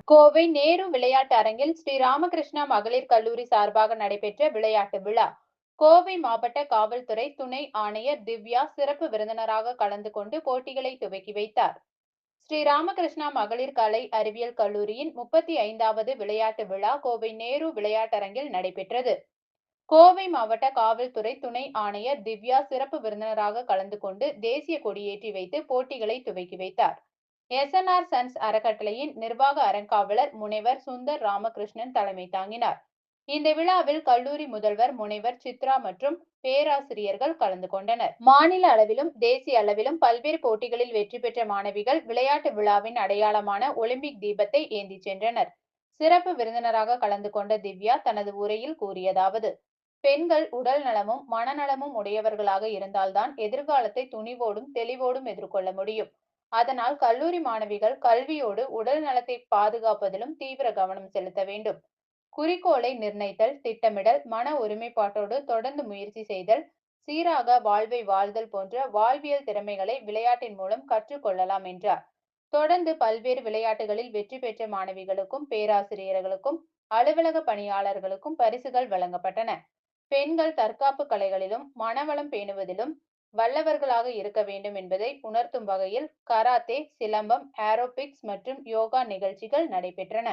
கோவை நேரு விளையாட்டு அரங்கில் ஸ்ரீ ராமகிருஷ்ணா மகளிர் கல்லூரி சார்பாக நடைபெற்ற விளையாட்டு விழா. கோவை மாவட்ட காவல்துறை துணை ஆணையர் திவ்யா சிறப்பு விருந்தினராக கலந்து கொண்டு போட்டிகளை துவக்கி வைத்தார். ஸ்ரீ ராமகிருஷ்ணா மகளிர் கலை அறிவியல் கல்லூரியின் 35வது விளையாட்டு விழா கோவை நேரு விளையாட்டரங்கில் நடைபெற்றது. கோவை மாவட்ட காவல்துறை துணை ஆணையர் திவ்யா சிறப்பு விருந்தினராக கலந்து கொண்டு தேசிய கொடியேற்றி வைத்து போட்டிகளை துவக்கி வைத்தார். எஸ்என்ஆர் சன்ஸ் அறக்கட்டளையின் நிர்வாக அறங்காவலர் முனைவர் சுந்தர் ராமகிருஷ்ணன் தலைமை தாங்கினார். இந்த விழாவில் கல்லூரி முதல்வர் முனைவர் சித்ரா மற்றும் பேராசிரியர்கள் கலந்து கொண்டனர். மாநில அளவிலும் தேசிய அளவிலும் பல்வேறு போட்டிகளில் வெற்றி பெற்ற மாணவிகள் விளையாட்டு விழாவின் அடையாளமான ஒலிம்பிக் தீபத்தை ஏந்தி சென்றனர். சிறப்பு விருந்தினராக கலந்து கொண்ட திவ்யா தனது உரையில் கூறியதாவது: பெண்கள் உடல் நலமும் மனநலமும் உடையவர்களாக இருந்தால்தான் எதிர்காலத்தை துணிவோடும் தெளிவோடும் எதிர்கொள்ள முடியும். அதனால் கல்லூரி மாணவிகள் கல்வியோடு உடல் நலத்தை பாதுகாப்பதிலும் தீவிர கவனம் செலுத்த வேண்டும். குறிக்கோளை நிர்ணயித்தல், திட்டமிடல், மன ஒருமைப்பாட்டோடு தொடர்ந்து முயற்சி செய்தல், சீராக வாழ்வை வாழ்தல் போன்ற வாழ்வியல் திறமைகளை விளையாட்டின் மூலம் கற்றுக்கொள்ளலாம் என்றார். தொடர்ந்து பல்வேறு விளையாட்டுகளில் வெற்றி பெற்ற மாணவிகளுக்கும் பேராசிரியர்களுக்கும் அலுவலக பணியாளர்களுக்கும் பரிசுகள் வழங்கப்பட்டன. பெண்கள் தற்காப்பு கலைகளிலும் மனவளம் பேணுவதிலும் வல்லவர்களாக இருக்க வேண்டும் என்பதை உணர்த்தும் வகையில் கராத்தே, சிலம்பம், ஏரோபிக்ஸ் மற்றும் யோகா நிகழ்ச்சிகள் நடைபெற்றன.